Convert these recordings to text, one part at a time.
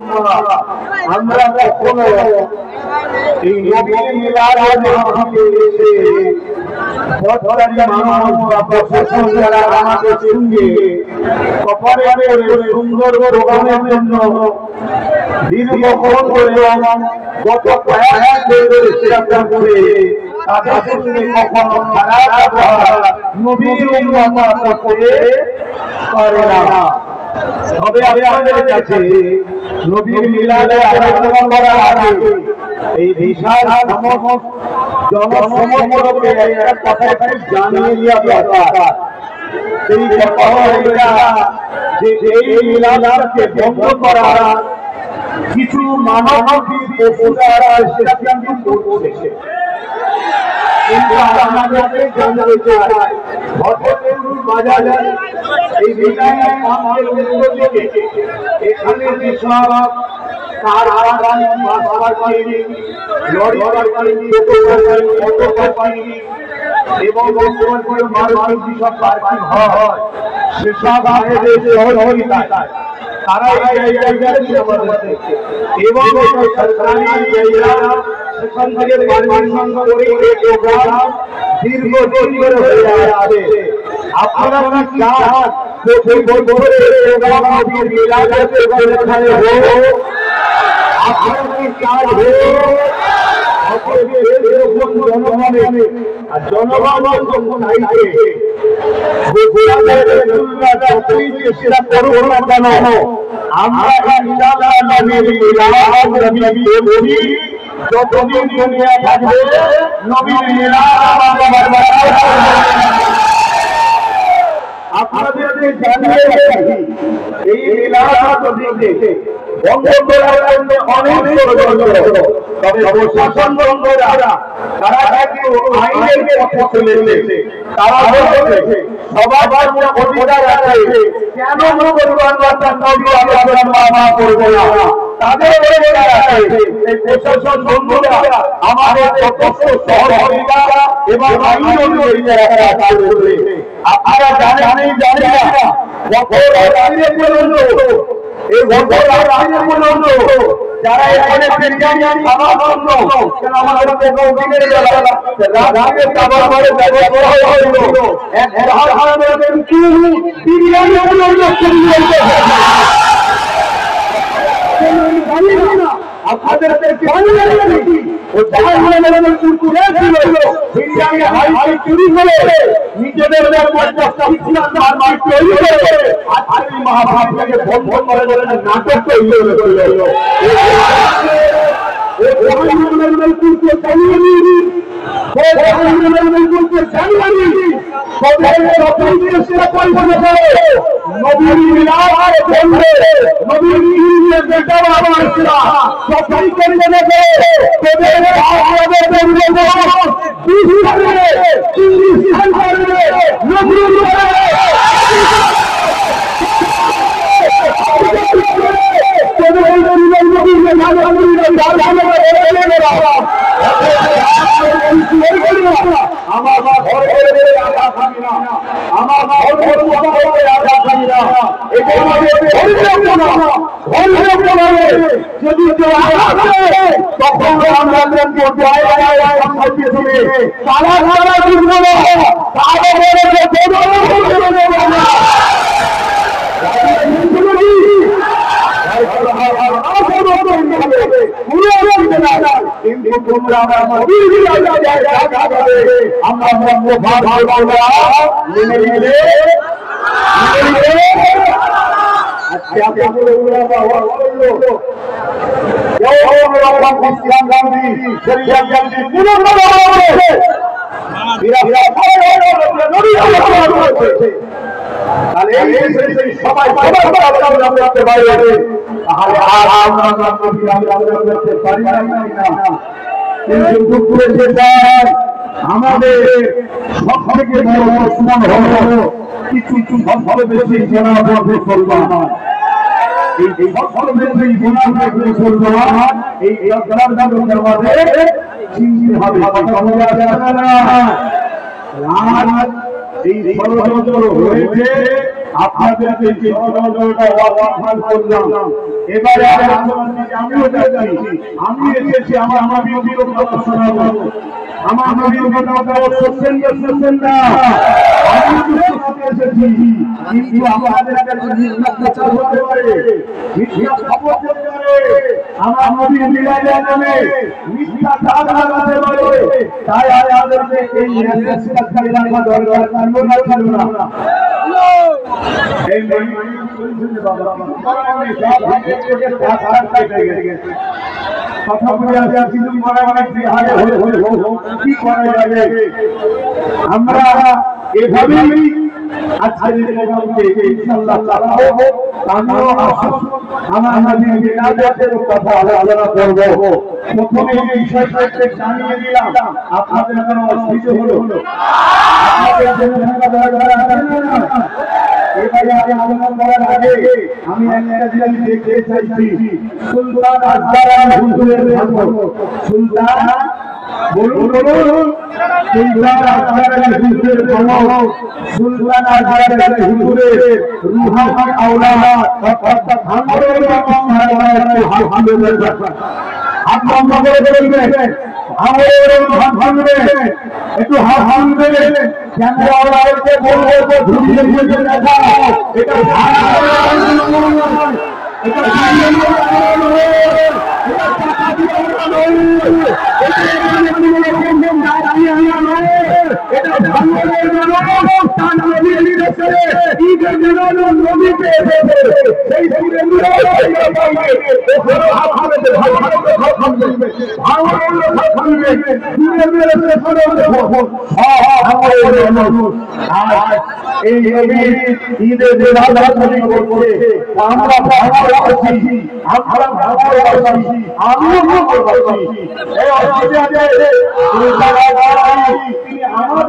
আমরা কখনো এই নবীর মিলাদ মাহফিলে এসে বদলারি মানুষ বা প্রশাসন যারা আমাদের সঙ্গে কপারের সুন্দর প্রোগ্রামের জন্য দীর্ঘক্ষণ ধরে গত কয়েক বছর চেষ্টা করে তাদের সঙ্গে কখনো খারাপ ব্যবহার নবীর উম্মত করে করে না। তবে আপনাদের কাছে নবীর মিলাদে আলোচনা করার আগে এই বিশাল জনসমগ্রকে একটা কথা একটু জানিয়ে দেওয়া দরকার। সেই কথা এটা যে এই মিলাদকে বন্ধ করা কিছু মানবী পশুরা সেটা কিন্তু করছে, কিন্তু আমাদেরকে জানতে চাই ভট্টপুর বাজারে এই বিদায় আমাদের উদ্যোগে এখানে যেসব কার আরাম বাসার পাইনি, লরি পাইনি, অটো পাইনি এবং বর্তমান মারুতি সব পার্কিং হয় সেসব আমাদের সহযোগিতায় তারা এই জায়গায় আমাদের এবং সরকারি জায়গা সেখান থেকে পারমিশন করে এই প্রোগ্রাম দীর্ঘদিন ধরে হয়ে আছে। আপনারা কি চান সেই বছরে প্রোগ্রাম নবীর মিলাদের এখানে হোক? আপনারা কি চান জনগণ যখন আইছে চেষ্টা করব না কেন আমরা ইনশাআল্লাহ নবীর মিলাদ নবী যতদিন দুনিয়া থাকবে নবীর মিলাদ আপনাদের জানিয়ে রাখি এই মিলাদ দেখে বন্ধ করার জন্য অনেক ষড়যন্ত্র, তবে প্রশাসন বন্ধরা তারা কিন্তু আইনের পথে চলেছে। তারা বলছে সবার অধিকার আছে, কেন নবী আমরা মানা করব না? তাদের অধিকার আছে। এই প্রশাসন বন্ধুরা আমাদের যথেষ্ট সহযোগিতা এবং আইন অনুযায়ী রাখা চলবে। আপনারা জানেন না গত রাতে পর্যন্ত এই যারা এখানে খাবার জন্য আমাদের আপনাদের নিজেদের মহাভারতকে বন্ধ করে নাটক তৈরি হলো। যদি তখন আমরা কিন্তু তোমরা সবাই করতে পারি কিন্তু আমাদের সব থেকে বড় প্রশ্ন হলো কিছু সবচেয়ে বেশি জনগণকে করবো এই সবচেয়ে বেশি জনগণকে করবো এই আমাদের চিনতে হবে। এই ষড়যন্ত্র হয়েছে আপনাদেরকে যে সরলতা ওয়াফান করলাম এবারে আমিও যাচ্ছি আমি এসেছি আমার নবীর কথা শোনাবো আমার নবীর কথা শুনছেন না আমি এসেছি কিন্তু আমাদের কাছে মিথ্যা প্রচার হতে পারে মিথ্যা খবর হতে পারে আমার নবীর মিলাদের নামে মিথ্যা দাগ লাগাতে পারে তাই আমাদেরকে এই মেসেজটা খালি রাখা দরকার ছিল না এই মহিমানি বলছেন বাবা আমি সব ভাগে থেকে সাথ পেয়ে গেছে কথা বলে আছে কিন্তু মনে বিহারে কি করা যাবে আমরা এভাবেই আজকের প্রোগ্রামকে ইনশাআল্লাহ চালাবো আমিও আসুন আমার নবীর মিলাদের কথা আলোচনা করব প্রথমে এই বিষয়টাকে জানিয়ে দিলাম আপনাদের কোনো অসুবিধা হলো আপনাদের জন্য এবারে আলোচনা করার আগে আমি একটা জিনিস দেখতে চাইছি সুলতান আজহার হুজুরের ধর্ম সুলতান বলুন সুলতান আজহার হুজুরের ধর্ম সুলতান আজহার হুজুরের রুহানি আওলাদ অর্থাৎ আমাদের একটু ক্যামেরাওয়ালাকে বলবো ঘুরিয়ে ঘুরিয়ে দেখাও এটা ঈদের আমরা ভালোবাসি আমিও ভালোবাসি আমার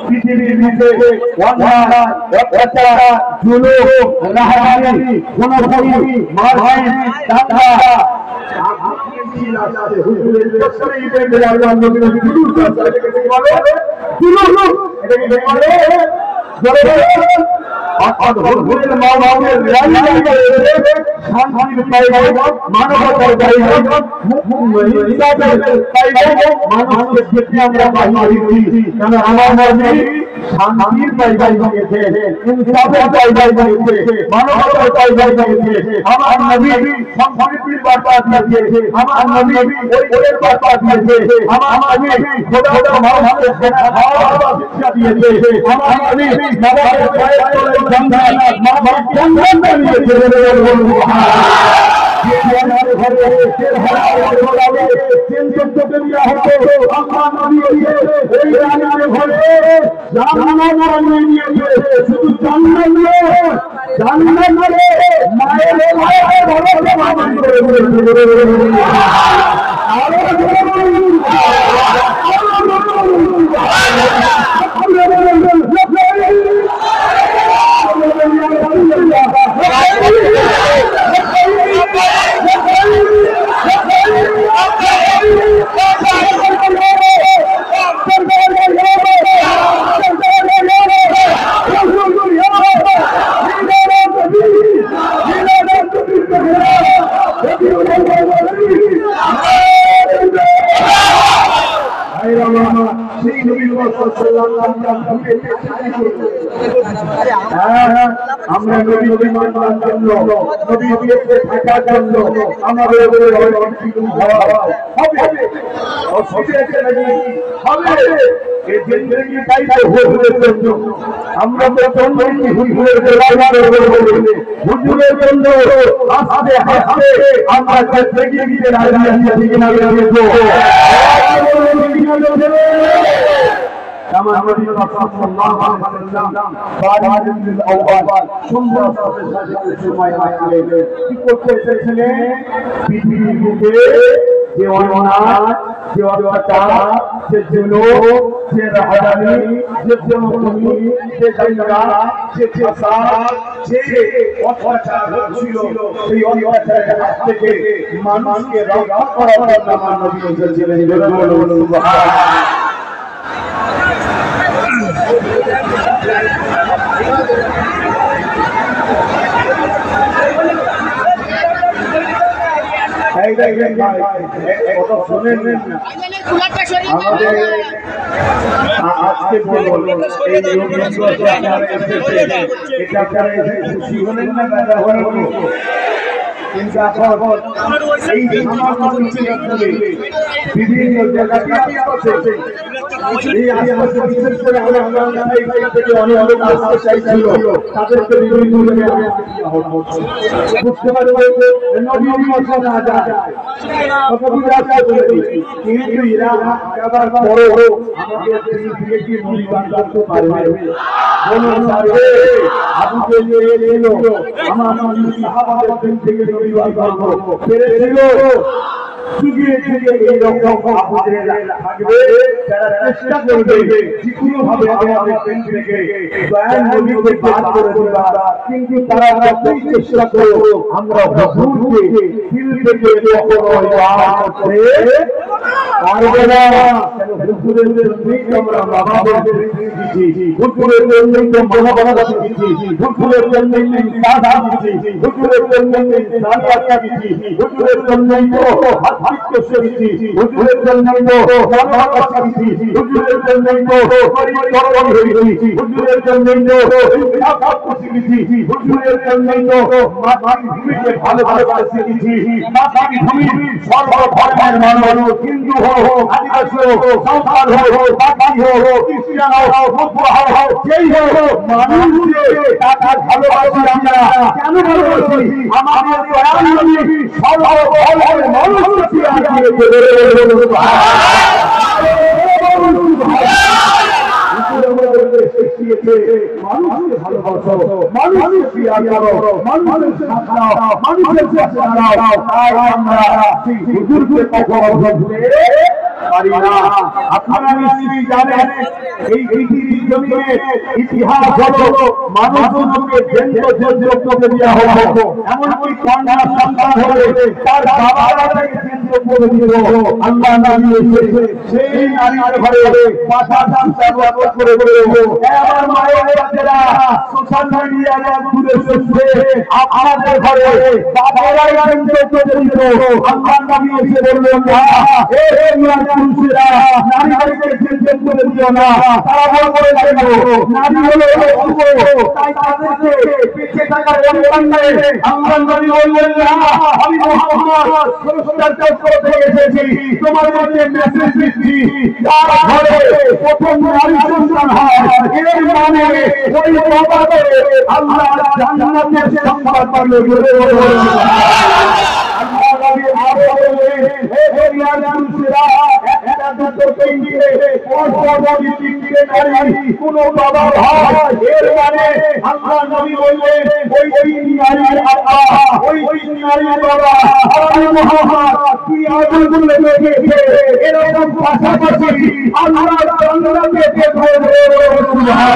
পৃথিবীর ভিতরে শান্তির জায়গায় গিয়েছে ইনসাফের জায়গায় গিয়েছে মানবতার জায়গায় গিয়েছে আমার নবী সম্প্রীতির বার্তা দিয়েছে আমার নবী ঐক্যের বার্তা দিয়েছে আমার নবী খোদা মানুষের শিক্ষা দিয়েছে আমার নবী নামাজের পায়ের তলায় জান্নাত মামার জান্নাত দিয়েছে আমরা নবী মানবার জন্য নবী দিয়ে থাকার জন্য আমাদের হবে এই জিন্দেগি চাইতে হুজুরের জন্য আমরা তো হুজুরের হুজুরের জন্য হাসতে হাসতে আমরা জিন্দেগিতে রাজি আছি কিনা كما نبي الرسول صلى الله عليه وسلم بعد الاول সুন্দর ভাবে সাজিয়ে সময় আইলে কি করতে এসেছিলেন পৃথিবীতে যে অন্যায়, যে অত্যাচার, যে জুলুম, যে রাহাজানি, যে খুনি, যে দাঙ্গা, যে ফাসাদ, যে অত্যাচার হচ্ছিল, সেই অত্যাচারের হাত থেকে মানুষকে রক্ষা করার জন্য আমার নবী এসেছিলেন। সুবহানাল্লাহ। আজকে খুশি হলেন না কিন্তু এই বিভিন্ন জায়গায় বিশেষ করে অনেক আসতে চাইছিল তাদেরকে বিভিন্ন জায়গায় বুঝতে পারবে না যায় কিন্তু এরা আবার বড় আমাদের কি মূল্যায়ন করতে পারবে আমার সাহাবাদের থেকে পরিবার করব পেরেছিল যুগে যুগে এই রকম আপুদেরা থাকবে যারা চেষ্টা করবে যে কোনো ভাবে আমাদের পেন থেকে দয়াল নবীকে বাদ করে দেওয়া কিন্তু তারা যতই চেষ্টা করো আমরা হুজুরকে দিল থেকে কখনো ইবাদত করতে পারবে না। হুজুরের জন্যই আমরা বাবাদের দিয়েছি, হুজুরের জন্যই তো মহাবাবা দিয়েছি, হুজুরের জন্যই সাদা দিয়েছি, হুজুরের জন্যই সালিয়াত দিয়েছি, হুজুরের জন্যই তো হাদিসকে শিখেছি, হুজুরের জন্যই তো নামাজ শিখেছি, হুজুরের জন্যই তো পরিকল্পনা হয়েছি, হুজুরের জন্যই তো ইনসাফ শিখেছি, হুজুরের জন্যই তো মাতৃভূমিকে ভালোবাসা শিখেছি। মাতৃভূমি সর্বধর্মের মানুষ, হিন্দু হোক, আদিবাসী হোক, সাঁওতাল হোক, পাঠান হোক, খ্রিস্টান হোক, মুসলমান হোক, যেই হোক মানুষকে তাকে ভালোবাসি আমরা। কেন ভালোবাসি? আমাদের দয়াল নবী সর্বধর্মের মানুষকে আগিয়ে মানুষকে ভালোবাসো, মানুষকে প্রিয় করো, মানুষের সাথে দাও, মানুষের সাথে দাঁড়াও। তাই আমরা সেই হুজুরকে কখনো ভুলতে পারি না। আপনারা নিশ্চয়ই জানেন এই পৃথিবীর জমিনে ইতিহাস হলো মানুষকে জেন্দ্র করে দেওয়া হলো, এমনকি কন্যা সন্তান হলে তার বাবারা তাকে জেন্দ্র করে দিল। আল্লাহ নবী এসে সেই নারীর ঘরে পাশা দামটা ব্যবহার করে বলল, আমার মায়ের বাচ্চারা সোশ্যাল মিডিয়ায় ঘুরে এসেছে আপনাদের ঘরে বাবারাই জেন্দ্র করে দিল। আল্লাহ নবী এসে বললেন, না এ পুরুষেরা নারীদেরকে জেন্দ্র করে দিও না। তারা বলে গেল নারী হলো তাই তাদেরকে পিছিয়ে থাকার অধিকার নেই। আল্লাহ নবী বললেন, না আমি মুহাম্মদ সংস্কার করতে এসেছি, তোমার মধ্যে মেসেজ দিচ্ছি, যার ঘরে প্রথম নারী সন্তান হয় এর মানে ওই বাবাকে আল্লাহ জান্নাতের সংবাদ পাবে বলে আল্লাহ নবী আরো বললেন, হে দুনিয়ার পুরুষেরা একটা দুটো তিনটে পরপর তিনটে নারী কোন বাবা হয় এর মানে আল্লাহ নবী বললেন ওই নারীর আব্বা, ওই নারীর বাবা আমি মুহাম্মদ কি আগুন লেগেছে এরকম পাশাপাশি আল্লাহ জান্নাতে ধরে সুবহানাল্লাহ।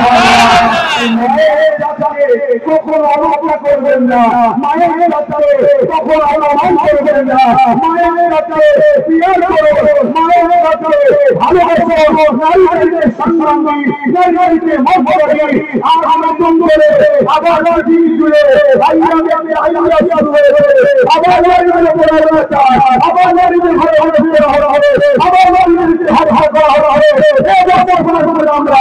কখনো অবজ্ঞা করবেন না, মায়ের কাছে কখনো অপমান করবেন না, মায়ের কাছে পিয়ার করো, মায়ের কাছে ভালোবাসো, নারীকে সম্মান দিই, নারীকে মর্যাদা দিই। আর আমরা করে আবার দিন জুড়ে আবার নারীদের পড়ানো চাই, আবার নারীদের ঘরে ঘরে ফিরে হওয়া হবে, আবার নারীদেরকে হাত হাত করা হবে। আমরা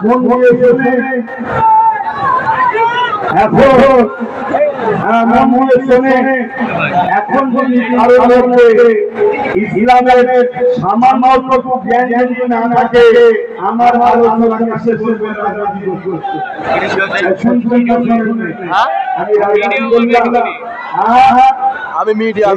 মন দিয়ে শুনে এখন যদি কারোর মধ্যে ইসলামের সামান্যটুকু জ্ঞান যদি না থাকে আমার আলোচনাকে শেষ করবে না। আমি মিডিয়া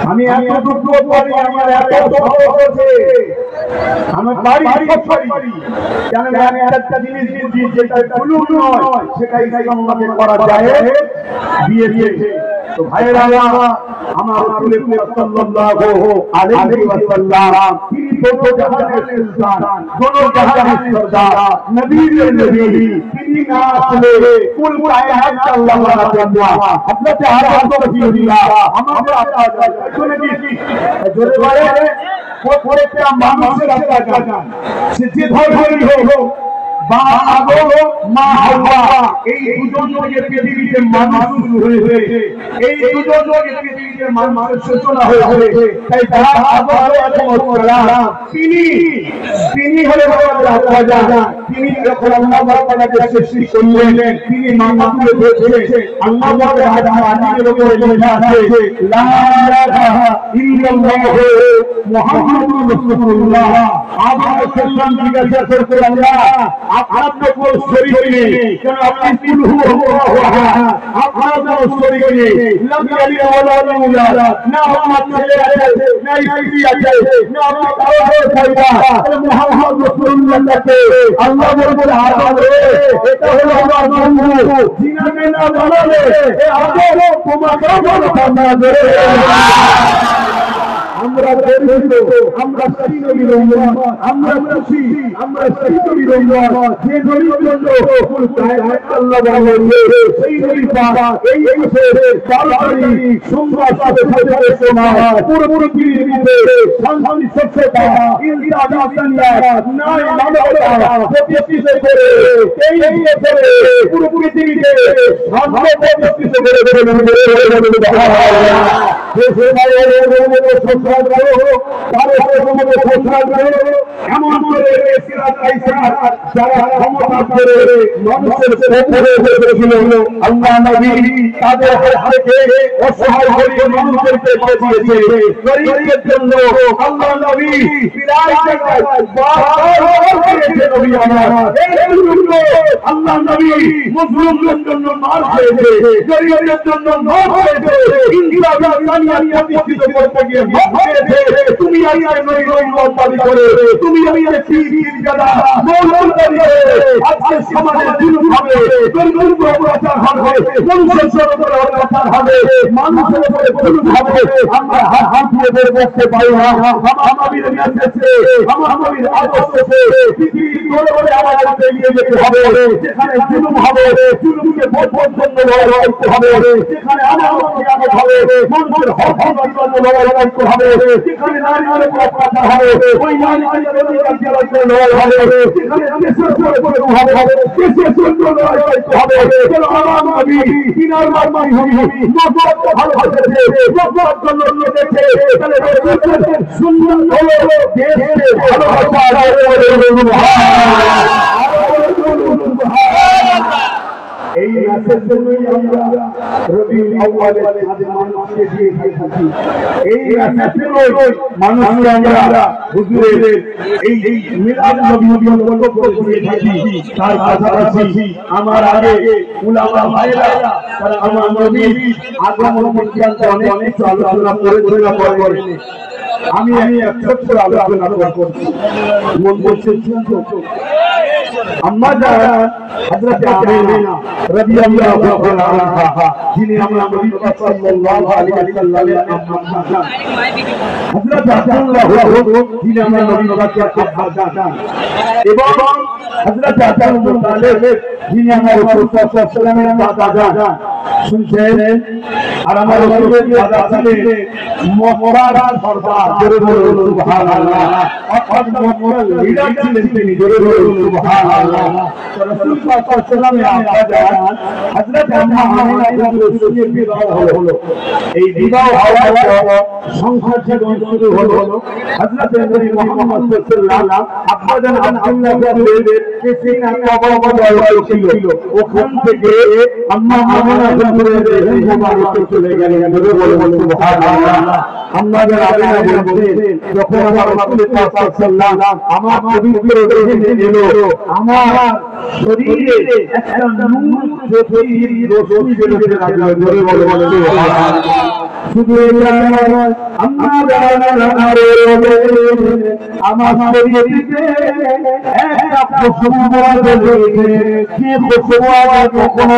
আমি আমি এতটুকু পারি, আমার এত আছে আমার বাড়ি পারি, কেন আমি একটা জিনিস দিয়েছি যেটা ভুল নয় সেটাই আমাকে করা যায় দিয়ে দিয়েছে। তো ভাইয়েরা আমার রাসূল সাল্লাল্লাহু আলাইহি ওয়াসাল্লাম তিনি দোনো জাহানের সুলতান, দোনো জাহানের সরদার, নবীর নবী, তিনি না আসলে কুল কায়নাত আল্লাহ রাব্বুল হযরত আদম রাসূলুল্লাহ আমাদের আপনাদের শুনে দিয়েছি জোরে বলে প্রত্যেকটা মানুষের রাস্তা সে যে ধর্মেরই হোক বা আদম মা হাওয়া এই দুজন থেকে পৃথিবীতে মানুষ হয়েছে, এই দুজন থেকে পৃথিবীতে মানুষ সূচনা হয়েছে। তাই যারা আদম আলাইহিস সালাম তিনি হলেন আল্লাহ, তিনি যখন আল্লাহ তাআলাকে সৃষ্টি করলেন তিনি মাটি থেকে আল্লাহ তাআলা মাটির উপরে লেখা আছে লা ইলাহা ইল্লাল্লাহু মুহাম্মাদুর রাসূলুল্লাহ। আদম সাল্লাম জিজ্ঞাসা করলেন আল্লাহ আপনার তো কোন শরীক নেই, কেন আপনি কুল হুয়াল্লাহু আহাদ, আপনার কোনো শরীক নেই, লাম ইয়ালিদ ওয়া লাম ইউলাদ, না আপনার ছেলে আছে না স্ত্রী আছে না আপনি কারো পয়দা। মুহাম্মদ রাসূলুল্লাহকে আল্লাহ বলে আদম রে এটা হলো আমার বন্ধু, জিনাকে না বানালে এই আদম তোমাকে বলতে না দেবে। আমরা গরিব, আমরা সেই নবীর উম্মত, আমরা খুশি, আমরা সেই নবীর উম্মত যে নবীর জন্য কুল কায়নাত আল্লাহ বানিয়েছে। সেই নবী পাক এই বছরের 12 তারিখ সোমবার সাথে সাথে সময় পুরো পৃথিবীতে শান্তি সভ্যতা ইনসানিয়ত নাই মানবতা প্রতিষ্ঠিত করে এই বছরে পুরো পৃথিবীতে শান্তি প্রতিষ্ঠিত করে এমন করে যারা ক্ষমতা করে মানুষের আল্লাহ নবী তাদের হাতে অসহায় গরিব মানুষদেরকে দিয়েছে। গরিবদের জন্য আল্লাহ নবী আল্লাহ নবী মুসলিমদের জন্য মার হয়েছে, গরিবদের জন্য মার হয়েছে। তুমি দাবি করে তুমি আজকে সমাজের জুলুম হবে, অত্যাচার হবে, মানুষের উপরে অত্যাচার হবে, মানুষের উপরে জুলুম হবে। আমরা হাত দিয়ে বের করতে পারি না। আমাদের মেসেজে আমাদের আদর্শে পৃথিবীর দরবারে আমাদেরকে এগিয়ে যেতে হবে। যেখানে জুলুম হবে জুলুমকে পর্যন্ত লড়াই করতে হবে, যেখানে আমাদের হবে মানুষের হক লড়াই করতে হবে, যেখানে নারীদের উপর অত্যাচার হবে ওই নারীদের অধিকার জন্য লড়াই হবে, যেখানে দেশের উপরে হবে দেশের জন্য লড়াই করতে হবে। যেন আমার নবী তিনার মারমারি হবি নবত ভালোবাসে নবত জন্য লেগেছে তাহলে সুন্দর হলো দেশে ভালোবাসা। এই মেসেজ জন্যই আমরা রবিউল আউয়ালের চাঁদে মানুষকে দিয়ে থাকি। এই মেসেজের মানুষরা আমরা হুজুরের এই মিলাদ নবী বক্তব্য দিয়ে থাকি। তার পাশাপাশি আমার আগে উলামা ভাইরা তারা আমার নবীর আগমন সংক্রান্ত অনেক আলোচনা করেছেন। আমি ছোট্ট আলোচনা করছি। মন বলছে আম্মা জান হযরত আমিনা রাদিয়াল্লাহু আনহা যিনি আমরা নবী সাল্লাল্লাহু আলাইহি ওয়াসাল্লামের আম্মা জান, হযরত আব্দুল্লাহ যিনি আমরা নবী সাল্লাল্লাহু আলাইহি ওয়াসাল্লাম এবং হযরত আবু তালেব যিনি আমার রাসূল সাল্লাল্লাহু আলাইহি ওয়াসাল্লামের দাদা যান শুনছেন আর আমার রাসূলের দাদা ছিলেন মক্কার সরদার জোরে বলুন সুবহানাল্লাহ অর্থাৎ মক্কার লিডার ছিলেন তিনি জোরে বলুন সুবহানাল্লাহ রাসূল সাল্লাল্লাহু আলাইহি ওয়াসাল্লামের আব্বা যান হযরত আম্মা আমিনা রাসূলের বিবাহ হলো এই বিবাহ হওয়ার পর সংসার জীবন শুরু হলো হযরত নবী মুহাম্মদ সাল্লাল্লাহু আলাইহি আব্বা যান আব্দুল্লাহ বিন সিনা কবর ছিল ওখান থেকে আম্মা আমিনা রাসূলের চলে গেলেন জোরে বলুন সুবহানাল্লাহ আম্মা যান আমিনা বলতেন যখন আমার রাসূল সাল্লাল্লাহু আলাইহি আমার পবিত্র দেহে এলো আমার শরীরে একটা নূর জ্যোতির রশ্মি বেরোতে লাগলো জোরে বলুন সুবহানাল্লাহ শুধু এটা নয় আম্মা যান আমার শরীরে একটা খুশবু বেরোতে যে খুশবু কখনো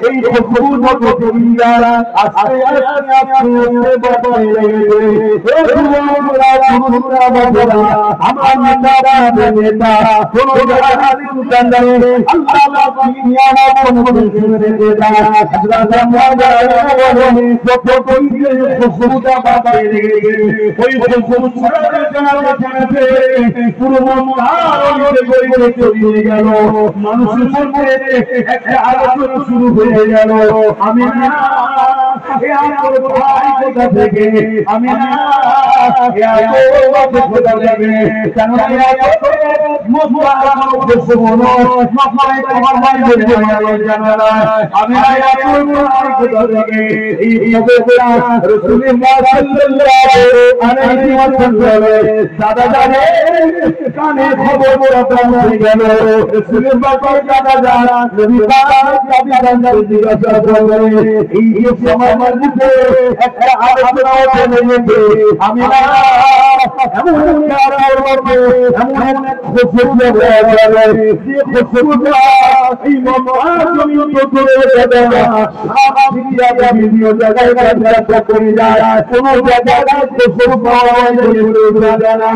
এই খুশবু যত দিন আস্তে আস্তে আস্তে বদলে গেছে আমার নেতা নেতা কোন জায়গায় উঠানে আল্লাহ দুনিয়া কোন শুনে দেতা হযরত আম্মা যত দিন খুশবুটা বদলে গেছে ওই খুশবু ছড়াতে ছড়াতে পুরো মহারণে গড়ে চলে গেল মানুষের মধ্যে একটা আলোচনা শুরু হয়ে গেল আমি না ভাই কোথা থেকে আমি না কোথা থেকে কেন আমি দাদা জানে কানে খবর গেল দাদা জানা জিজ্ঞাসা করবে এই সময় মধ্যে একটা আলোচনা চলে আমি না এমন খুশবু এই বিভিন্ন জায়গায় করে যায় কোন জায়গায় খুশবু পাওয়া যায় না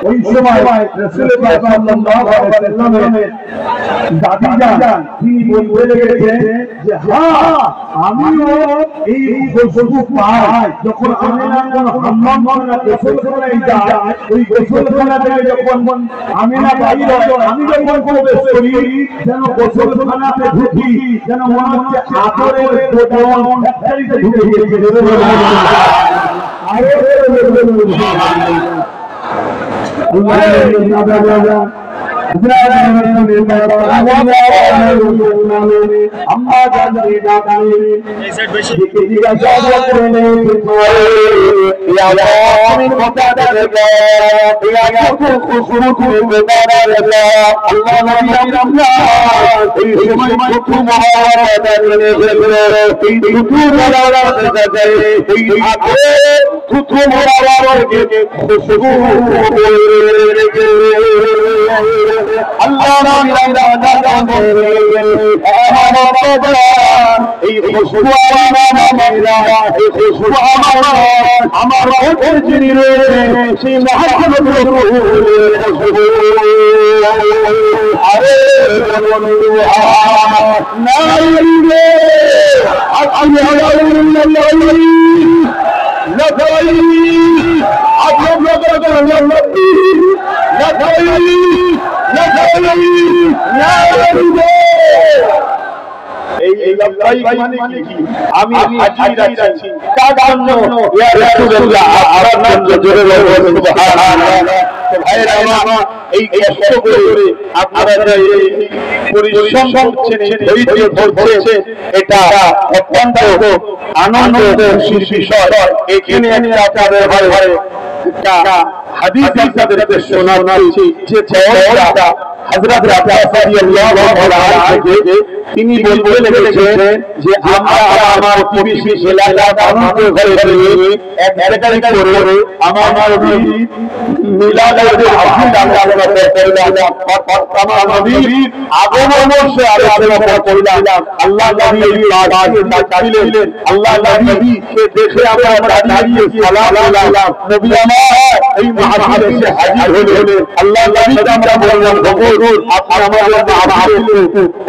ওই সময় তিনি বলতে লেগেছেন যে হ্যাঁ আমিও এই খুশবু পাই যখন আমি গোসলখানায় যাই ওই গোসলখানা থেকে যখন আমি না বাইরে আমি যখন প্রবেশ করি যেন গোসলখানাতে ঢুকি যেন মনে হচ্ছে আতরের গোডাউন ফ্যাক্টরিতে ঢুকে গিয়েছে अम्मा जाने আমি হাজির আছি কার জন্য ইয়া রাসূলুল্লাহ আপনার জন্য জোরে বলুন সুবহানাল্লাহ ভাইরা আমার এই কষ্ট করে আপনারা এই পরিশ্রম করছেন ধৈর্য ধরছেন এটা অত্যন্ত আনন্দ খুশির বিষয় এখানে একটা আপনাদের ঘরে একটা হাদিস তাদেরকে শোনাচ্ছি যে জওয়াবটা হযরত আব্বাস রাদিয়াল্লাহু তাআলা আনহু তিনি বলতে লেগেছেন যে আমরা আমার প্রতিবেশী এলাকা মানুষের ঘরে গিয়ে এক জায়গায় করে আমার নবী মিলাদের আলোচনা করলাম আমার নবীর আগমনের সে আলোচনা করলাম আল্লাহ নবী ডাকলেন আল্লাহ নবী সে দেখে আমরা দাঁড়িয়ে সালাম আলাইহি নবী আমার এই মাহফিলে এসে হাজির হলেন আল্লাহ নবীকে আমরা বললাম হুজুর আপনি আমাদের মাহফিলে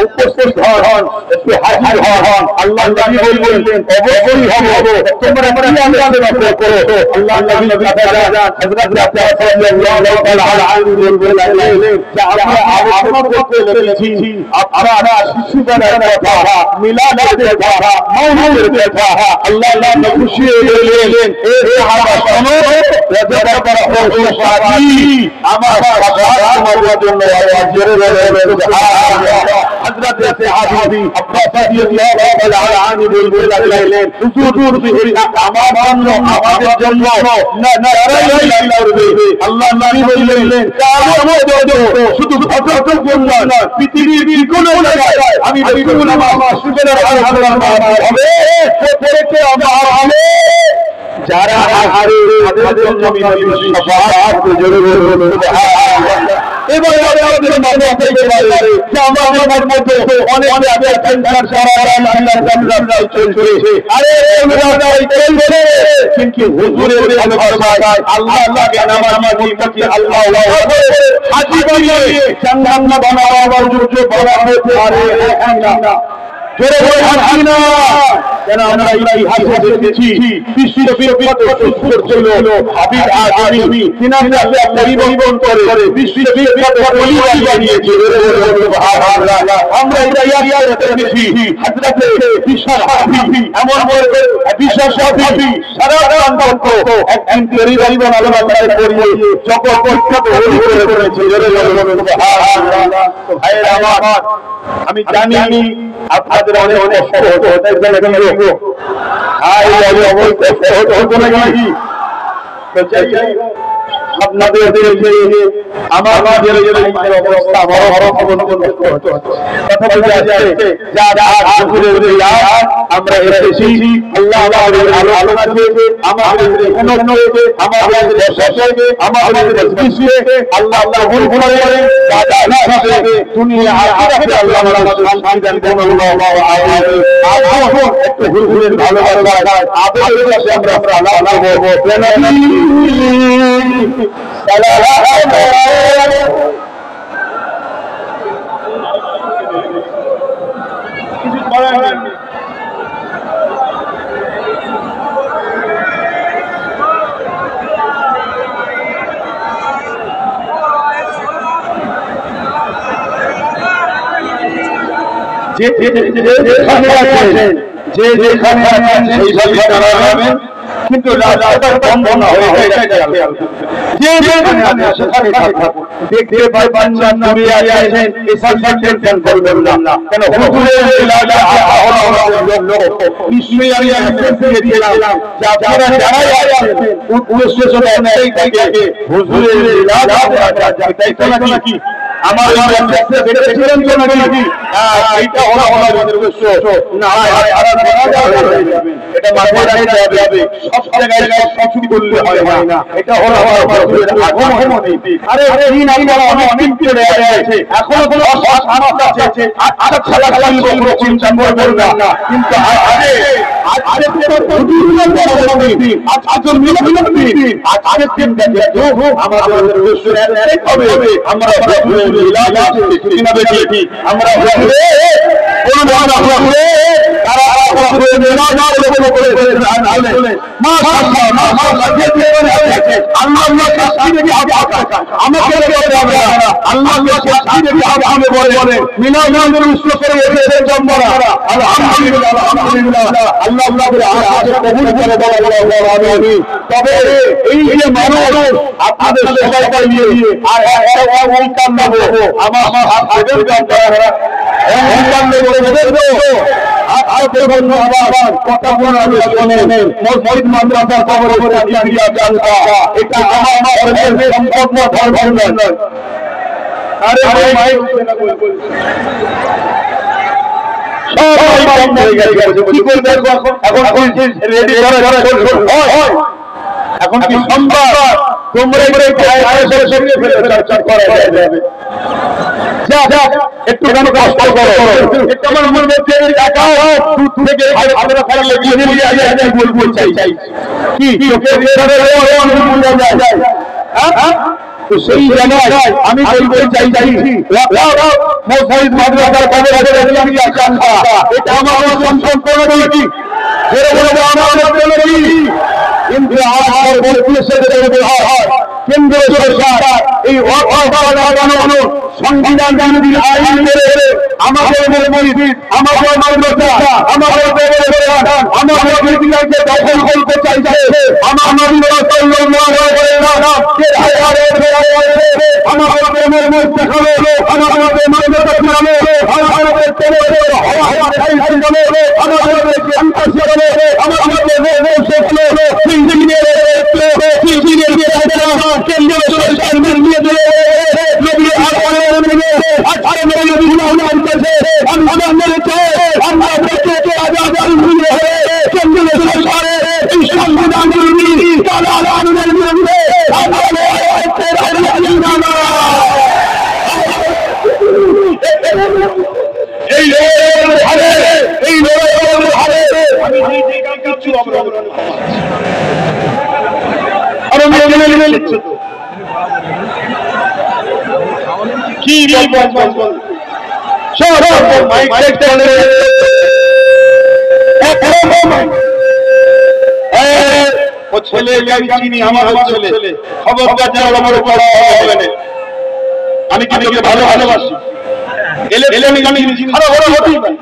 উপস্থিত হন একটু হাজির হন আল্লাহ নবী বললেন অবশ্যই হবে তোমরা কি আলোচনা করো আল্লাহ নবী হযরত আব্বাস রাদিয়াল্লাহু তাআলা আনহু বললেন যে আমরা আলোচনা করতে লেগেছি আপনারা শিশুদের কথা মিলাদের কথা মাওলাদের কথা আল্লাহ নবী খুশি হলেন এই সাহাবা শোনো রজব বরকতি আমার সাহাবা তোমাদের জন্য জোরে জোরে সুবহানাল্লাহ হযরত সাহাবী আব্বাস রাদিয়াল্লাহু তাআলা আনহু বললেন হুজুর আমার জন্য আমাদের জন্য না করবে আল্লাহ নবী বললেন শুধু ফটোর জন্য না পৃথিবীর যে কোনো জায়গায় আমি বিপুল আমার সুজনের আলোচনা হবে পরেতে আমার হবে যারা আহারে তাদের জন্য আমি শাফাআত জোরে জোরে সুবহানাল্লাহ এবারে আমাদের মনে থেকে বলে যে আমার মধ্যে অনেক আগে ক্যান্সার সারা আল্লাহর জান্নাত চলছে আরে আমরা চলছে কিন্তু হুজুরের ভালোবাসায় আল্লাহকে নামাজ মুত্তাকি আল্লাহ হাজি বানিয়ে জান্নাত বানাবার জন্য বলা হয়েছে আরে না জোরে জোরে হাজি না কেন আমরা ইতিহাসে দেখেছি বিশ্ব বিখ্যাত সুস্থ ছিল হাবিব আজমি তিনার নামে পরিবর্তন করে বিশ্ব বিখ্যাত ওলি বানিয়েছে সুবহানাল্লাহ আমরা ইতিহাসে দেখেছি হযরত বিশাল হাবিব এমন বলে বিশাল হাবিব সারা অন্তত একদিন পরিবার আল্লাহ তাআলা করিয়ে জগৎ বিখ্যাত ওলি করেছে সুবহানাল্লাহ ভাইরা আমার আমি জানি আপনাদের অনেক অনেক কষ্ট হতে পারে হাই অবস্থা হতো নাকি আপনাদের আমাদের অবস্থা বড় বড় কথা বলতে আছে যা আমরা এসেছি আল্লাহ আমাদের আলোচনা দিয়েছে আমাদের আমাদের শেষে আমাদের মজলিসে আল্লাহ কবুল করে দাদা হিসাবে দুনিয়া আখিরাতে আল্লাহ শান্তি দান করুন আল্লাহ একটু হুজুরের ভালোবাসা আদরের সাথে আমরা আল্লাহ করব যে যেখানে আছেন সেইভাবে দাঁড়াবেন কিন্তু রাস্তাটা বন্ধ না হয়ে যায় যে যেখানে আছেন সেখানে থাকুন দেখতে পাবেন না নবী আছেন এসব টেনশন করবেন না কেন হুজুরের ইলাজা লোক নিশ্চয়ই আমি মেসেজ দিলাম যে আপনারা যারা আছেন উদ্দেশ্য এই থেকে হুজুরের ইলাজা তাই তো নাকি আমার কাছে দেখেছিলেন তো নাকি এইটা হলো আমাদের উদ্দেশ্য না এটা মাথায় রাখতে হবে সব জায়গায় সব কিছু করলে হয় না এটা হলো আমাদের আগমন নীতি আরে দিন আমরা অনেক চলে আছে এখনো কোনো সমস্যা আছে আচ্ছা ছাড়া কোনো চিন্তা করবেন না কিন্তু আজকে তো নীতি আজকে নীতি আজকে চিন্তা দেখো আমাদের উদ্দেশ্য হবে আমরা আমরা তবে এই যে মানুষ আপনাদের সবাইকে নিয়ে আর আমার কথা বলার শোনেন মসজিদ মাদ্রাসার খবরে এটা আমার সম্পদ ধর্ম নয়। আরে ভাই এখন কি সম্ভব তোমরা একটু কেন কষ্ট করো একটু আমার মন মধ্যে বলবো চাই কি সেই জায়গায় আমি বলবো চাই মাদ্রাসার খবর এটা আমার সম্পূর্ণ কি কিন্তু আমার কেন্দ্র সরকার এই সংবিধান আইন করে আমাদের মসজিদ আমাদের মাদ্রাসা আমাদের দখল করতে চাইছে আমাদের প্রেমের মধ্যে আমাদের মাদ্রাসা কি ছেলে চিনি আমার ছেলে খবরদার যেন আমার পড়া হবে না। আমি কি ভালোবাসি এলে আমি খারাপ হতেই পারি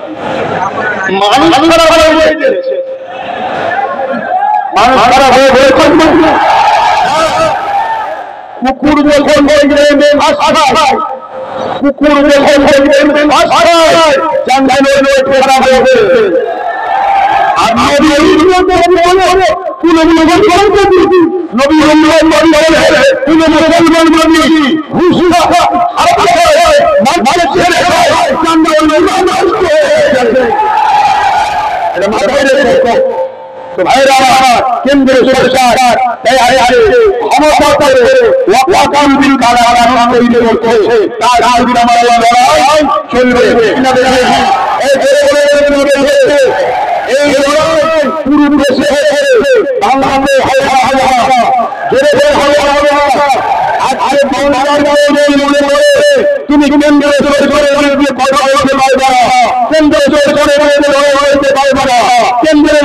মানুষ খারাপ কুকুর যখন কুকুর যখন খারাপ হবে কেন্দ্র সরকার তুমি কেন্দ্র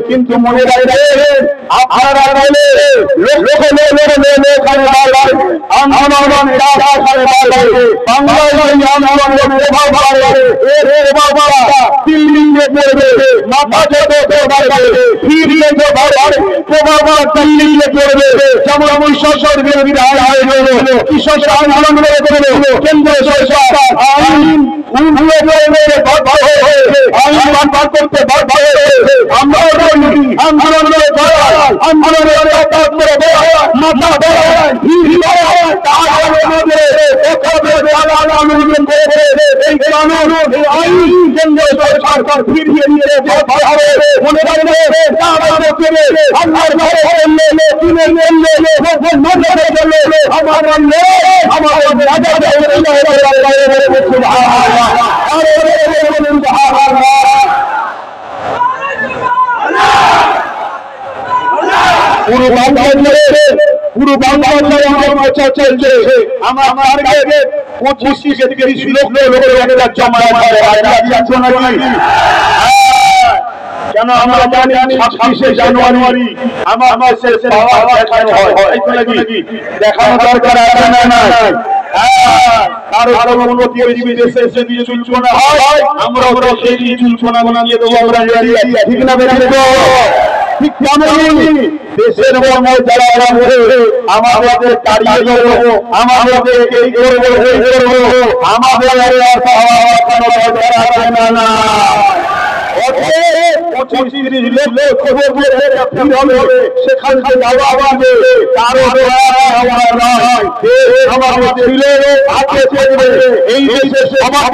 কিন্তু মনে রাখবেন আপনারা মাথা যত বাড়বে ফিরিয়ে তো বাড়বে প্রভাব দিল্লি করবে যেমন আমি সরকারের বিধান হয়ে গেল কৃষক আন্দোলন করে কেন্দ্র সরকার আইন উড়িয়ে দেবে আইন বার করতে আমরা আন্দোলনের আন্দোলনের মাথা এই কানুন আইন কেন্দ্র সরকার ফিরিয়ে নিয়ে মনে রাখবে পুরো বাংলাদেশে আমার চলছে আমার টার্গেট 25 থেকে 30 লক্ষ লোকের একটা জমা আছে নাকি কেন আমরা জানি 26 জানুয়ারি আমার শেষে বাবা দেখানো হয় এই তো নাকি দেখানো দরকার আছে না কারো উন্নতি বিদেশে যদি চুলচুনা হয় আমরা ওরা সেই চুলচুনা বানিয়ে দেবো আমরা ঠিক না বেরিয়ে ঠিক তেমনই দেশের মধ্যে যারা আমাদের তাড়িয়ে দেবো আমাদের এই করবো আমাদের দরকার আছে না 25-30 লক্ষ সেখান থেকে যাওয়া হবে কারো এই দেশে আমরা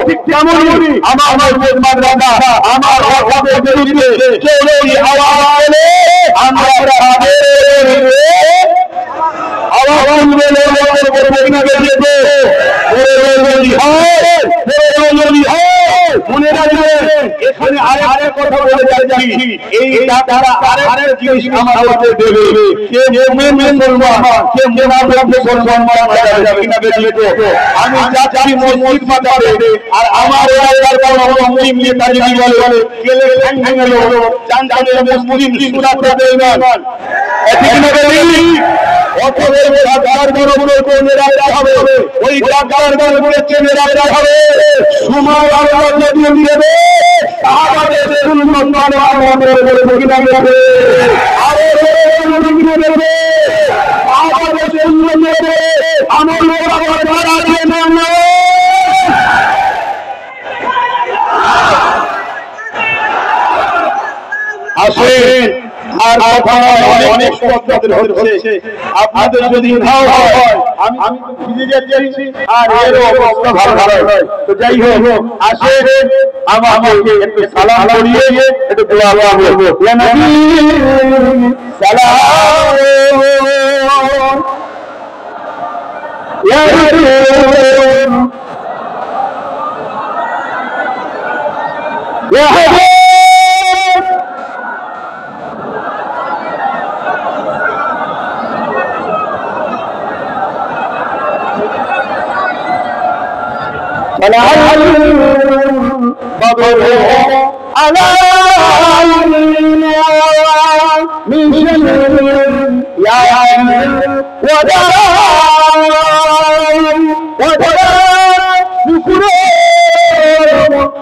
ঠিক তেমনই আমার মনে রাখবেন এখানে আরেক কথা বলে যাচ্ছি এই টাকাটা আরেক জিনিস আমাদের দেবে কে মুসলমান কে মুসলমান কিনা বেরিয়ে আমি যাচ্ছি মসজিদ মাথাবে আর আমার এলাকার কোনো মুসলিম নেতা যদি বলে গেলে ভেঙে গেল জানতে মুসলিম সুরাতে দেয় না ঠিক না বেরিয়ে অতএব টাকার গণগুলো মেরা হবে ওই টাকার গণগুলো মেরা হবে সময় আল্লাহ যদি দেবে তাহলে মুসলমান আমাদের বলে কিনা দেবে আরে দেবে আমাদের জন্য দেবে আমার লোকরা ধরা দেয় না আসেন আর অনেক শব্দ হচ্ছে আপনাদের যদি নাও হয় আমি ফিরে যাচ্ছি আর এর অবস্থা ভালো নয় তো যাই হোক আসেন আমাকে একটু সালাম করিয়ে একটু দোয়া করব ইয়া নবী সালাম ইয়া রাসূল ইয়া হাবিব بدر علينا من شمر يا ودار شكر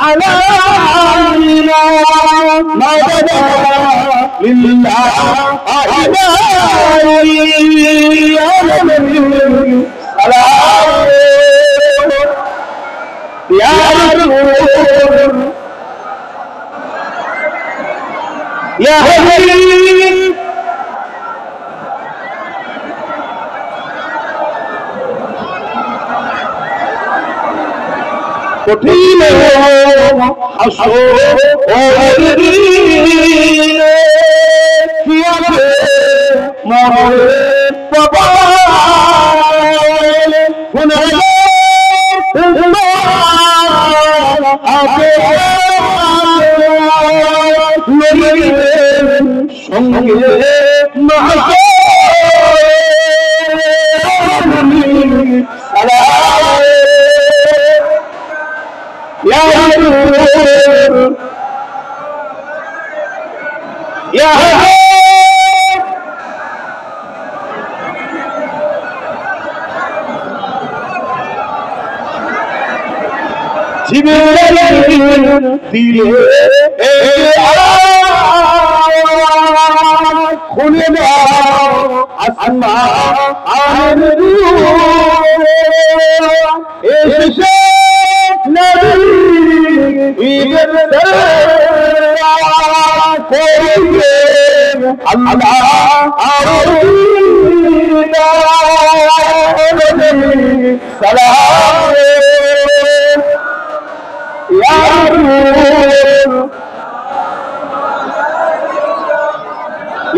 علينا ما بدا لله يا رسول يا حبيب কঠিন হাসর দিন কিয়ামতে মরে বাবা জিবরাইল দিলে খুলে দাও আসমানের এসে নবী ঈদের করবে আল্লাহ সালাম ইয়া রাসূল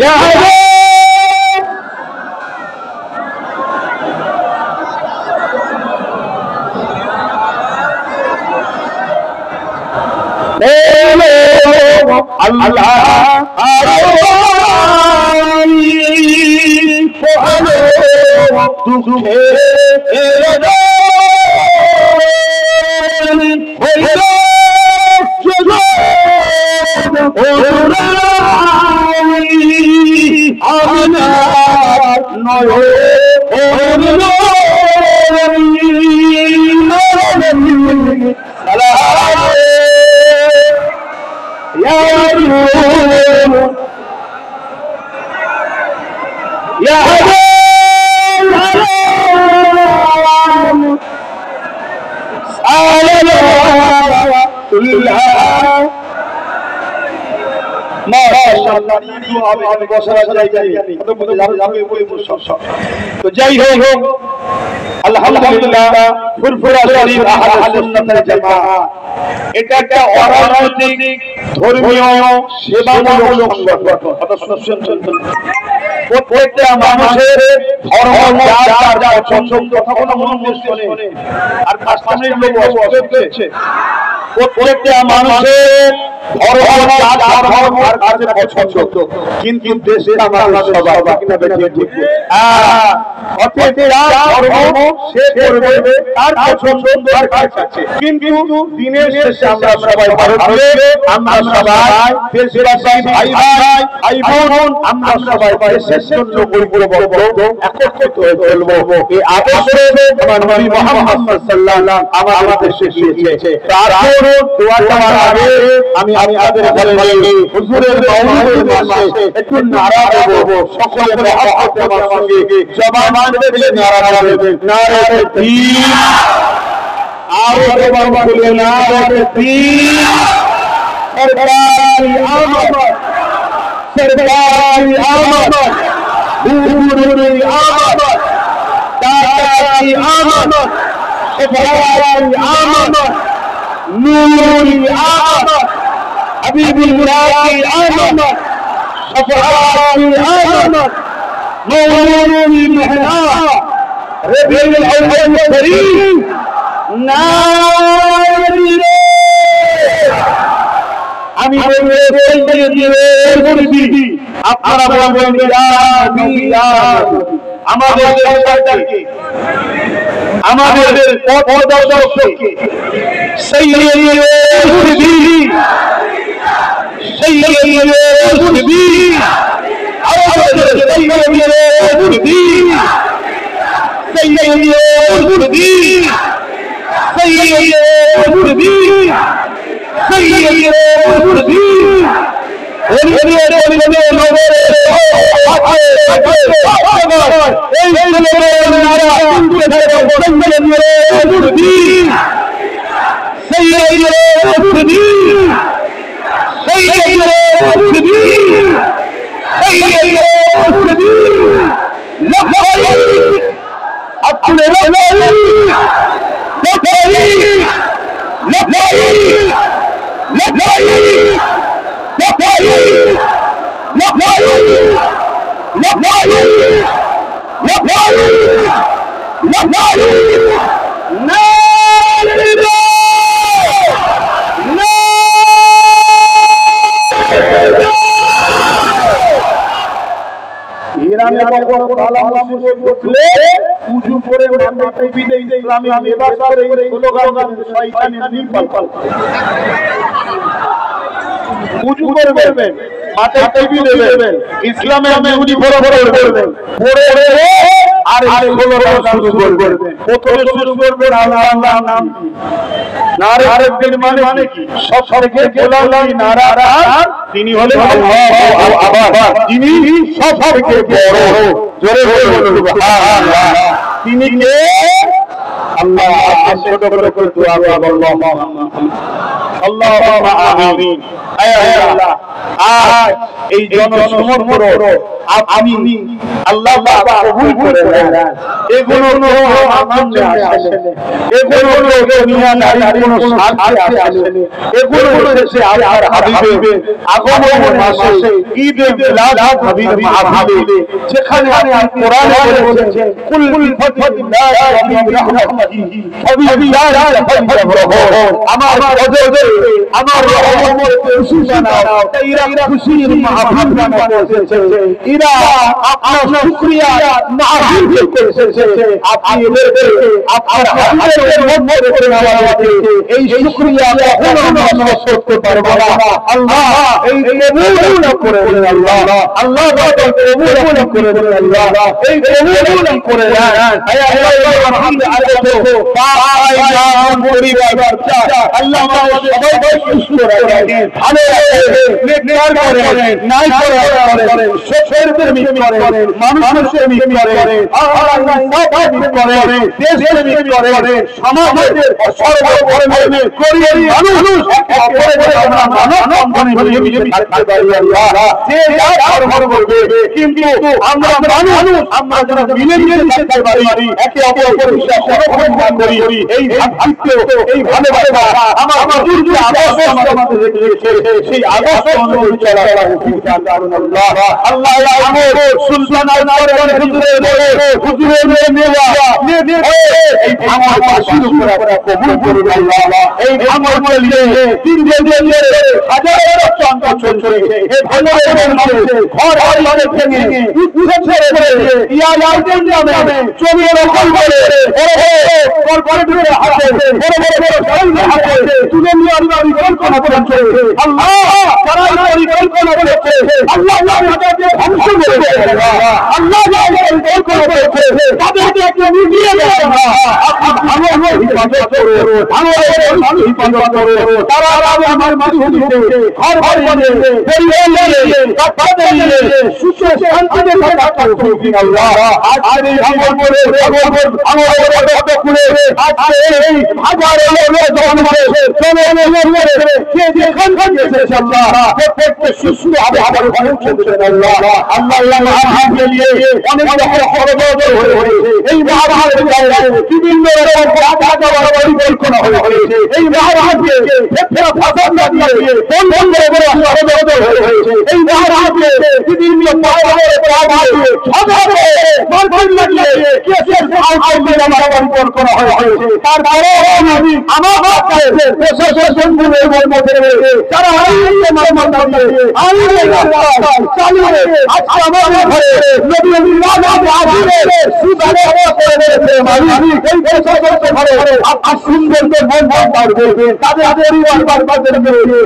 ইয়া আল্লাহ يا তো যাই হোক আলহামদুলিল্লাহ ফুরফুরা শরীফ আহলে সুন্নাত ওয়াল জামাত এটা একটা অরাজনৈতিক ধর্মীয় সেবামূলক সংগঠন। প্রত্যেকটা মানুষের ধর্ম যার যার পছন্দ তখন মনোনিবেশ করে আর কাস্টমারের লোক অস্বীকার প্রত্যেকটা মানুষের ধর্ম যার ধর্ম আর কাছে পছন্দ, কিন্তু দেশে আমরা সবাই কিনা দেখে ঠিক প্রত্যেকটা ধর্ম সে করবে তার পছন্দ আর কাছে, কিন্তু দিনের শেষে আমরা সবাই ভারতীয়, আমরা সবাই দেশবাসী ভাই ভাই ভাই বোন, আমরা সবাই দেশের জন্য পরিপূর্ণ একত্রিত হয়ে চলবো। এই আদর্শে আমার নবী মুহাম্মদ সাল্লাল্লাহু আলাইহি ওয়াসাল্লাম আমাদের শিখিয়েছে। তারপর দোয়া করার আগে আমি আপনাদের বলে হুজুরের মাওলিদের মাসে একটু নারা দেব, সকলে মহব্বত আমার সঙ্গে জবান দিয়ে নারা দেবেন। নারা তাকবীর, আর জবান বলে নারা তাকবীর। সরকারি আমত, সরকারি আমত, হুজুরি আমত, তাকারি আমত, সরকারি আমত, নূরি আমত, হাবিবুল্লাহি আমত, সফারি আমত, মওলুদি মেহনা রবিউল আউয়াল শরীফ নারিরে। আমি বলবো আপনারা বলবেন আমাদের সরকারকে, আমাদের পথপ্রদর্শককে সাইয়্যিদুল মুরসালিন, সাইয়্যিদুল মুরসালিন, আমাদের সাইয়্যিদুল মুরসালিন, সাইয়্যিদুল মুরসালিন, সাইয়্যিদুল মুরসালিন, সাইয়্যিদুল মুরসালিন। ইসলামের আর এই 16 শুরু করবে। প্রথমে শুরু করবে আল্লাহর নাম। নারে তাকবীর মানে কি? সবথেকে গোলামি নারা তিনি হলেন আল্লাহু আকবার, যিনি সবথেকে বড়। জোরে বলুন সুবহানাল্লাহ। তিনি কে? আল্লাহ। ছোট করে দোয়া করব, আল্লাহুম্মা আমিন। আল্লাহ আজ এই জনসমর্পণ আপনি আল্লাহ পাক কবুল করে নেন। এগুলো আমার জন্য আসে না, এগুলো দুনিয়াদারি কোনো স্বার্থে আসে না, এগুলো হচ্ছে আল্লাহর হাবিবের আগমনের মাসে ঈদে মিলাদ মাহফিলে, যেখানে আপনি কোরআনে বলেছেন কুল বিফাদিল্লাহি ওয়া বিরহমাতিহি ফাবিযালিকা ফালইফরাহু। আমার ফজলে আমার রহমতে খুশি জানাও, এরা খুশির মাহফিল বানাতে এসেছে, এরা আপনার শুকরিয়া মাহফিল করতে এসেছে। আপনি এদেরকে আপনার হাবিবের মধ্যে করে নেওয়াতে এই শুকরিয়া কখনো আমরা নষ্ট করতে পারবো না। আল্লাহ এই কবুল করে দেন, আল্লাহ আল্লাহ কবুল করে দেন, আল্লাহ এই কবুল করে দেন। হে আল্লাহ রহমত আলাইহি ভাই জান পরিবার বাচ্চা আল্লাহ আমাদের সবাইকে সুস্থ রাখেন, ভালো রাখেন, নেককার করেন, নাই করেন, সত্যের প্রেমিক করেন, মানুষের প্রেমিক করেন, আল্লাহ সবাই করেন, দেশ প্রেমিক করেন, সমাজের সর্বধর্মের গরিব মানুষ অপরের আমরা মানব বন্ধনে মিলেমিশে থাকতে পারি। আল্লাহ যে যা ধর্ম করবে, কিন্তু আমরা মানুষ আমরা যেন মিলেমিশে থাকতে পারি, একে অপরের বিশ্বাস রক্ষা করি। এই ভাতৃত্ব, এই ভালোবাসা আমার দুর্গ আদর্শ আমাদের রেখেছে, সেই আদর্শ অনুযায়ী চলা উচিত। আল্লাহ আল্লাহ আমর সুলতান আল্লাহর হুজুরের নেওয়া এই আমার পাশির উপর কবুল করুন আল্লাহ। এই আমার মধ্যে তিন দিন হাজার চন্দ্র চলছে, এই ভালোবাসার মধ্যে ঘর ঘরে ভেঙে উঠে ছেড়ে ইয়া লাইটের নামে চোখে রকম করে ওরে করে হাতে হাতে তুলে নিয়ে আল্লাহ পরিকল্পনা করেছে। আল্লাহ তারা পরিকল্পনা করেছে, আল্লাহ তাদেরকে ধ্বংস করেছে, আল্লাহ পরিকল্পনা করেছে তাদেরকে একটু নিয়ে দেন। ভালো হিফাজত করো, ভালো হিফাজত করো। তারা আমার মাঝে ঘর ঘর বনে পরিবার নিয়ে কথা নিয়ে সুস্থ শান্তিতে থাকা তৌফিক আল্লাহ। আজ এই আমার বলে আমার কত খুলে আজকে এই হাজারো লোক জন্মেছে, জন্মেছে কে যেখান থেকে এসেছে আল্লাহ প্রত্যেককে সুস্থ হবে আবার পৌঁছে দেন আল্লাহ। আল্লাহ আল্লাহ মহাভারতকে নিয়ে অনেক রকম ষড়যন্ত্র হয়েছে, এই মহাভারতের জায়গায় বিভিন্ন রকম পরিকল্পনা হয়েছে, এই মহাভারতকে ফেরা ফাসাদ না দিয়ে বন্ধ করে ষড়যন্ত্র হয়েছে, এই মহাভারতকে বিভিন্ন পরিকল্পনা হয়েছে। তারপরে আমার প্রশাসনের মধ্যে তারা সুন্দর আমার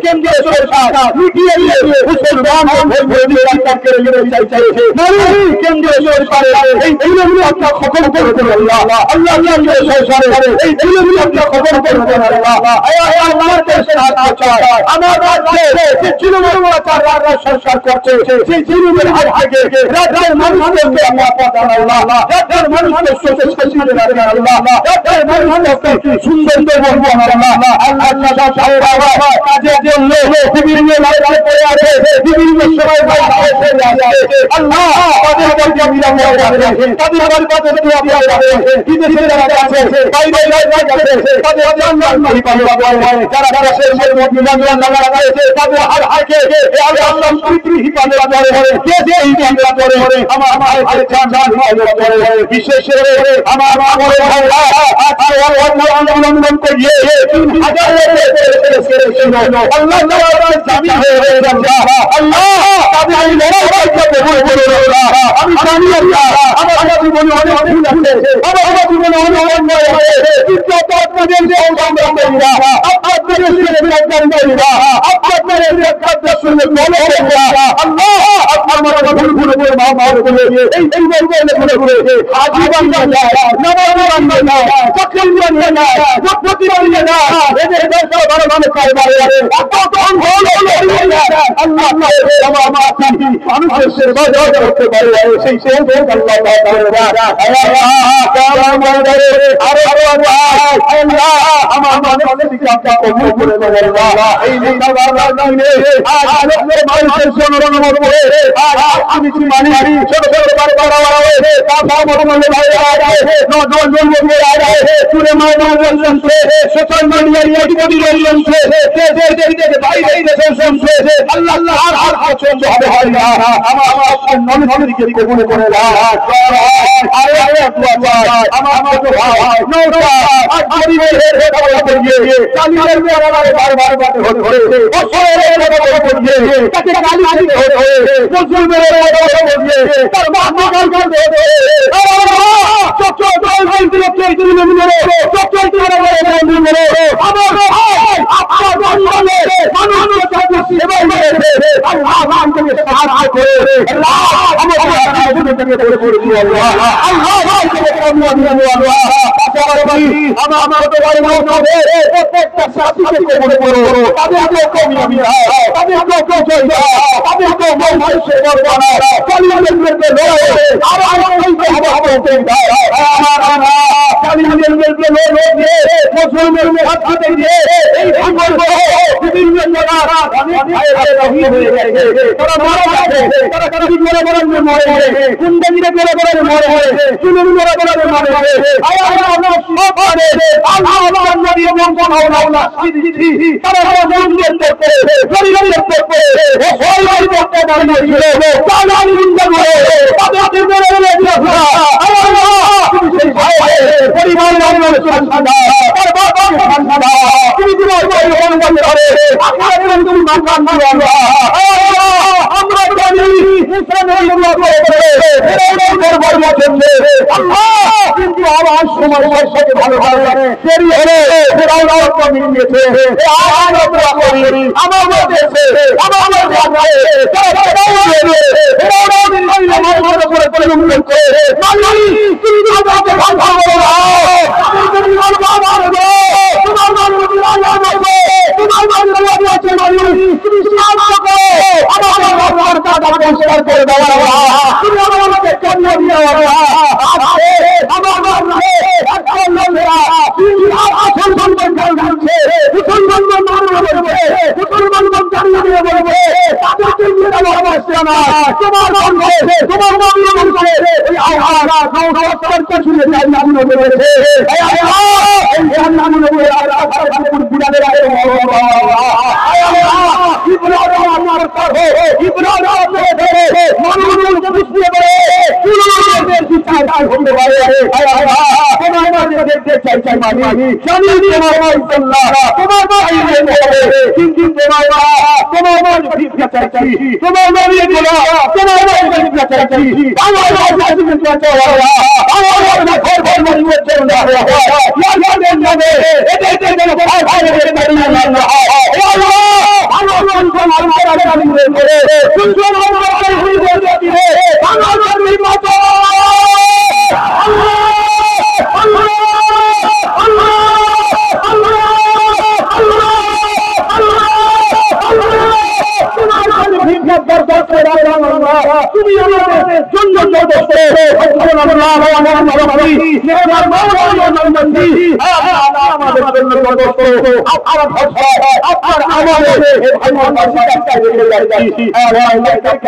কেন্দ্রীয় সরকার মিটিয়ে দিয়ে মুসলমান কেন্দ্রীয় সরকারের এই দিলগুলো আপনার খবর করে দেন আল্লাহ। আল্লাহ সরকারের এই দিলগুলো আপনার খবর করে দেন আল্লাহ। আমার দেশের হাত আমার রাজ্যে যে তৃণমূল সরকার করছে সেই তৃণমূলের হাত থেকে রাজ্যের মানুষকে নিরাপদ আল্লাহ, রাজ্যের মানুষকে সুশাসিত রাখেন আল্লাহ, রাজ্যের মানুষকে সুন্দর বলবো আল্লাহ। আল্লাহ কাজের জন্য বিভিন্ন জায়গায় পড়ে আছে, বিভিন্ন সময় আল্লাহ তাদের বাড়িতে নিরাপদ রাখেন, তাদের বাড়িতে নিরাপদ রাখেন, বিদেশে যারা আছে বাইরে আছে তাদের জান্নাত নিরাপদ রাখেন, যারা দেশের মধ্যে জান্নাত আছে তাদের হারকে আল্লাহ সম্পৃক্তি হিফাজত করে, দেশে হিফাজত করে, আমার ভাইয়ের জান করে, বিশেষ করে আমার বড় ভাইরা আজকে অবলম্বন করিয়ে 3000 আল্লাহ তাআলা জামিন হয়ে যাবে আল্লাহ তাদের এই লড়াইকে কবুল করুন আল্লাহ। আমি জানি আল্লাহ আমার জীবনে অনেক ভুল আছে, আমার জীবনে অনেক অন্যায় হয়েছে, কিন্তু আপনাদের যে সংগ্রাম করিরা, আপনাদের যে বিরোধিতা করিরা, আপনাদের যে কার্যসূচি বলে আল্লাহ আমার ভুল মাফ করে এই বলবো করে আজীবন না নামাজ না চাকরি না প্রতিবাদী না এদের দেশে বড় মানুষ কারবারে কত অঙ্গল আল্লাহ আমার মানুষের সেবা করতে পারে সেই আল্লাহ আমার মানুষের কাজটা কবুল করে দেন আল্লাহ। এই মানুষের জন্য আমি কি মানি ছোট ছোট বারবার হয়েছে তার মধ্যে ভাই আছে নজন জন লোক আছে পুরো মানবতার শুনছে সোশ্যাল মিডিয়ায় এডিটরি শুনছে দেখে ভাই এই দেশের শুনছে আল্লাহ আল্লাহ আর পছন্দ হবে হয় না আমার নবীকে কবুল করে দাও। আরে আমার তো ভাই নৌকা আর পরিবারের কথা বলিয়ে চালিয়ে বারবার বাতে হতে বছরের কথা বলিয়ে তাকে গালি হতে মুসলমানের কথা বলিয়ে তার মা গাল করতে Allah তুমি আমাদের জন্য যথেষ্ট। সুবহানাল্লাহ আমাদের জন্য যথেষ্ট। আপনার ভাষা আপনার আমাদের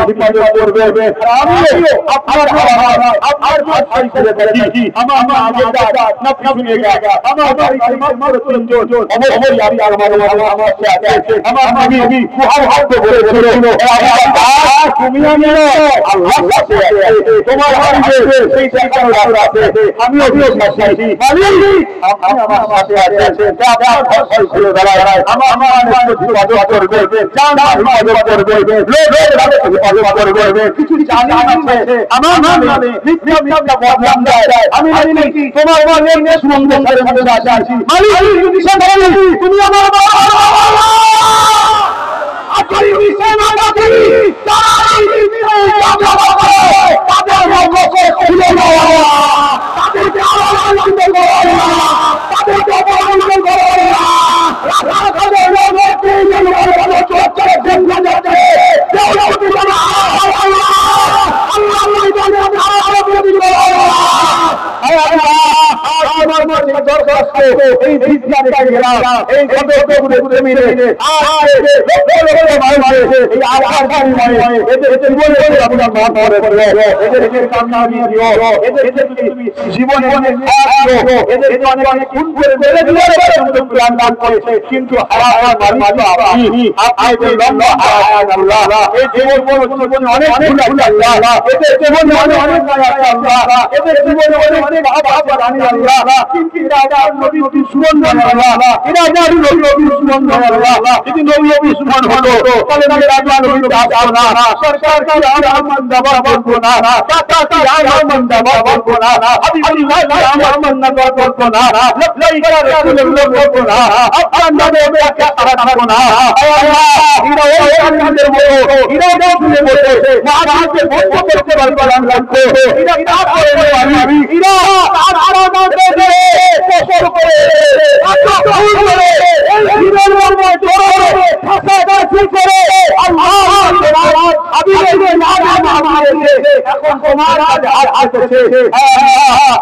হিফাজত করবে। আমিও আপনার আপনার ভাষাই করে থাকি। আমার আমার মাত্র তিনজন অবশ্যই আমি আমার সাথে আমার নবী কুহার হাত ধরে ছিল। তুমি আমি আল্লাহর সাথে তোমার হাতে সেই জায়গাটা আছে। আমিও সাথে আছি। মালিক আপনি আমার সাথে আছেন। আপনার ভাষাই করে দাঁড়ায়। আমার হিফাজত করবে, জান হিফাজত করবে, লোক করবে। কিছু জানি আছে আমার নামে মিথ্যা বদনাম দেয়। আমি জানি তোমার নামে সুন্দর করে আছি। মালিক তুমি আমার আকারি বিছানা রাখি তাই তাদের রোগকে খুলে দাও। তাদেরকে আনন্দ করো না, তাদেরকে আনন্দ করো না। রাখাদের রোগকে যেন চোখে দেখতে যাচ্ছে দেওয়াতে বলা আল্লাহ আমার মাঝে দরখাস্ত এই বিজ্ঞানের গেলা এই কতগুলো ঘুরে মিলে আর এই আধার বাড়ি মানে এদের জীবনে আপনার মা করে এদের কামনাবি দিও। এদের তুমি জীবনে এদের অনেক খুন করে মেরে দিলে প্রাণ দান করেছে, কিন্তু হারার মালিক আপনি আপনাদের লম্বা হায়াত আল্লাহ। এই জীবনে অনেক ভুল আল্লাহ, এদের জীবনে অনেক মায়া আল্লাহ, এদের জীবনে অনেক বাবা রানী আল্লাহ, কিন্তু এরা নবী সুমন আল্লাহ, এরা নবী সুমন আল্লাহ। যদি নবী সুমন হতো তাহলে রাজা নবী আসতো না, সরকার কি আমার দাবা বলতো না, টাকা কি আমার দাবা বলতো না, হাবিবুল্লাহ আমার দাবা বলতো না, লাইকা রাসূলুল্লাহ বলতো না, আপনার নামে ব্যাখ্যা করা থাকো না। আল্লাহ এরা ওই আমাদের বলো এরা বলে বলেছে মহারাজকে বন্ধ করতে পারবে আল্লাহ তো এরা কাজ করে আমি এরা আর আরামতে করে কষ্ট করে আচ্ছা ভুল করে এই জীবনের মধ্যে জোরে ফাঁসাবাজি করে আল্লাহ হাবিবের নামে মারেছে। এখন তোমার আজ আসছে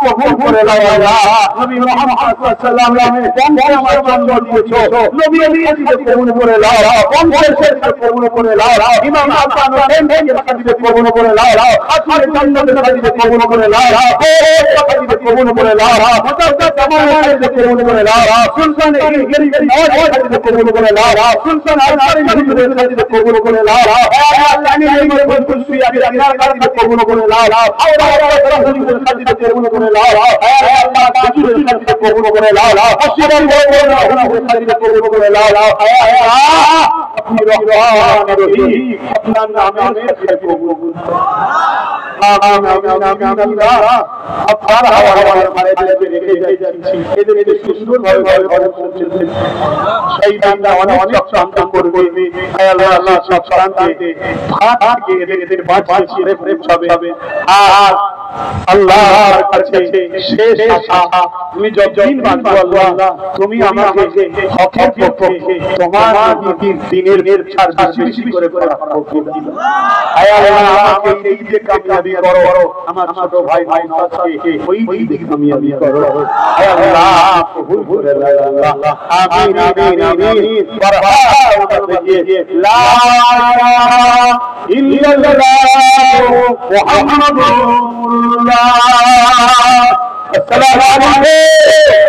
কবুল করে নাও আল্লাহ। নবী মুহাম্মদ সাল্লাল্লাহু আলাইহি ওয়াসাল্লাম আমার জন্য দিয়েছো, নবী হাদিসে কবুল করে নাও, বংশের সাথে কবুল করে নাও, ইমাম হাসান এর হাদিসে কবুল করে নাও, আসলে জান্নাতের হাদিসে কবুল করে নাও, ও হাদিসে কবুল করে নাও, মুতাওয়াজ্জিহ জামানের হাদিসে কবুল করে নাও, সুলতান এই গরিবের নওয়াজ হাদিসে কবুল করে নাও, সুলতান আল-আশারি হাদিসে কবুল করে নাও। আল্লাহ আমি এই খুশি আমি আল্লাহর হাদিসে কবুল করে নাও, আল্লাহ রাসূলের হাদিসে কবুল করে নাও, আল্লাহ রাসূলের হাদিসে কবুল করে নাও, আসিবার বড় হাদিসে কবুল করে নাও। আপনি রহমান রহিম আপনার নামে কবুল করুন। আমিন আমিন আমিন আল্লাহ আপনার হাওয়ার মারে রেখে যাচ্ছি এদের সুন্দরভাবে ঘরে পৌঁছেছে। সেই বান্দা অনেক শান্ত করবে আল্লাহ আল্লাহ সব শান্তি ভাত দিয়ে এদের বাঁচিয়ে প্রেম হবে। আর আল্লাহর কাছে শেষ আশা তুমি যতদিন বাঁচো আল্লাহ তুমি আমাকে হকের পক্ষে তোমার নবীর দ্বীনের ছাড় বেশি করে রাখো। আয় আল্লাহ আমাকে এই যে কামিয়াবি করো, আমার ছোট ভাই নওয়াজকে ওই দিকে কামিয়াবি করো। আয় আল্লাহ কবুল করে নাও আল্লাহ। আমিন আমিন আমিন। লা ইলাহা ইল্লাল্লাহ মুহাম্মাদুর রাসূলুল্লাহ। আসসালামু আলাইকুম।